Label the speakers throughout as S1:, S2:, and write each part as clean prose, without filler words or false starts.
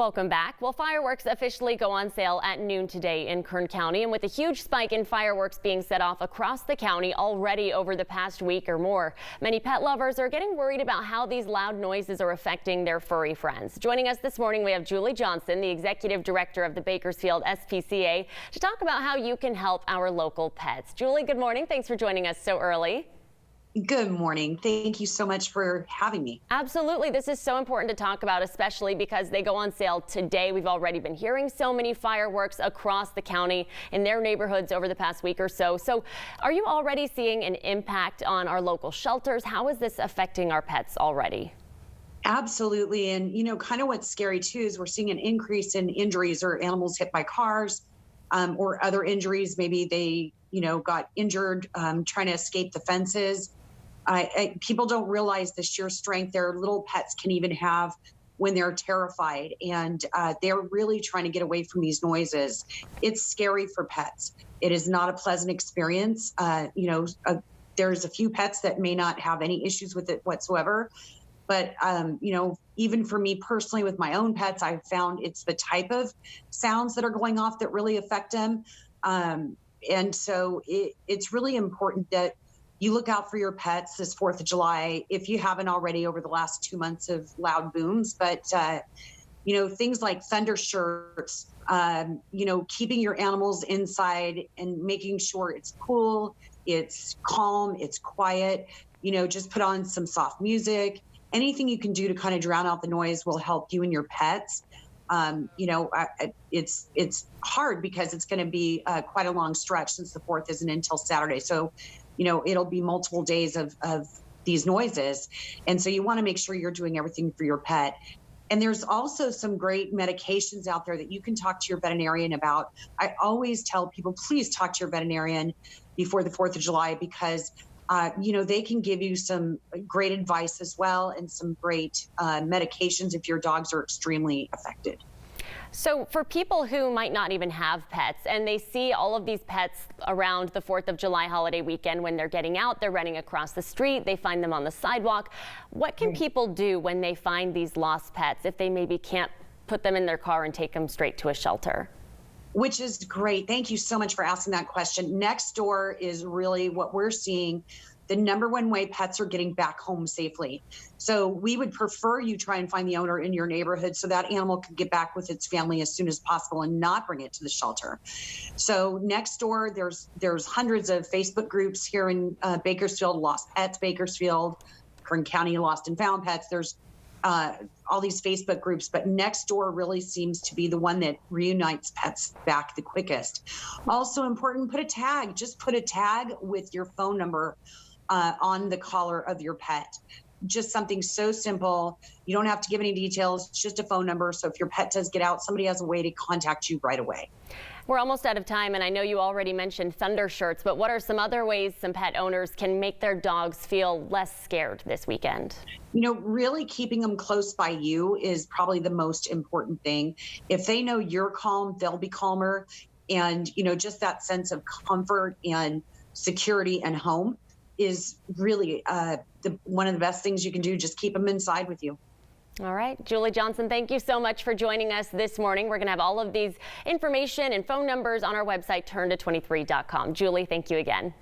S1: Welcome back. Well, fireworks officially go on sale at noon today in Kern County, and with a huge spike in fireworks being set off across the county already over the past week or more, many pet lovers are getting worried about how these loud noises are affecting their furry friends. Joining us this morning, we have Julie Johnson, the executive director of the Bakersfield SPCA, to talk about how you can help our local pets. Julie, good morning. Thanks for joining us so early.
S2: Good morning. Thank you so much for having me.
S1: Absolutely. This is so important to talk about, especially because they go on sale today. We've already been hearing so many fireworks across the county in their neighborhoods over the past week or so. So are you already seeing an impact on our local shelters? How is this affecting our pets already?
S2: Absolutely. And, kind of what's scary, too, is we're seeing an increase in injuries or animals hit by cars or other injuries. Maybe they, got injured trying to escape the fences. People don't realize the sheer strength their little pets can even have when they're terrified, and they're really trying to get away from these noises. It's scary for pets. It is not a pleasant experience. There's a few pets that may not have any issues with it whatsoever. But, even for me personally with my own pets, I've found it's the type of sounds that are going off that really affect them. And so it's really important that you look out for your pets this 4th of July, if you haven't already over the last 2 months of loud booms. But, things like thunder shirts, keeping your animals inside and making sure it's cool, it's calm, it's quiet, just put on some soft music. Anything you can do to kind of drown out the noise will help you and your pets. It's hard because it's going to be quite a long stretch since the 4th isn't until Saturday. So, it'll be multiple days of these noises. And so you want to make sure you're doing everything for your pet. And there's also some great medications out there that you can talk to your veterinarian about. I always tell people, please talk to your veterinarian before the 4th of July because they can give you some great advice as well and some great medications if your dogs are extremely affected.
S1: So for people who might not even have pets and they see all of these pets around the 4th of July holiday weekend when they're getting out, they're running across the street, they find them on the sidewalk. What can people do when they find these lost pets if they maybe can't put them in their car and take them straight to a shelter?
S2: Which is great. Thank you so much for asking that question. Next door is really what we're seeing the #1 way pets are getting back home safely. So we would prefer you try and find the owner in your neighborhood so that animal can get back with its family as soon as possible and not bring it to the shelter. So next door, there's hundreds of Facebook groups here in Bakersfield, Lost Pets Bakersfield, Kern County Lost and Found Pets. There's all these Facebook groups, but Nextdoor really seems to be the one that reunites pets back the quickest. Also important, just put a tag with your phone number on the collar of your pet. Just something so simple. You don't have to give any details, it's just a phone number. So if your pet does get out, somebody has a way to contact you right away.
S1: We're almost out of time, and I know you already mentioned thunder shirts, but what are some other ways some pet owners can make their dogs feel less scared this weekend?
S2: Really keeping them close by you is probably the most important thing. If they know you're calm, they'll be calmer. And, just that sense of comfort and security and home is really one of the best things you can do. Just keep them inside with you.
S1: All right, Julie Johnson, thank you so much for joining us this morning. We're going to have all of these information and phone numbers on our website, turnto23.com. Julie, thank you again.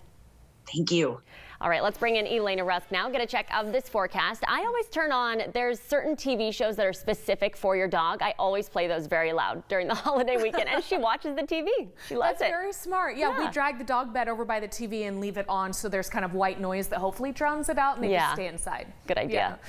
S2: Thank you.
S1: All right, let's bring in Elena Rusk now. Get a check of this forecast. I always turn on, there's certain TV shows that are specific for your dog. I always play those very loud during the holiday weekend, and she watches the TV. She loves it.
S3: That's very smart. Yeah, we drag the dog bed over by the TV and leave it on so there's kind of white noise that hopefully drowns it out and they just stay inside.
S1: Good idea. Yeah.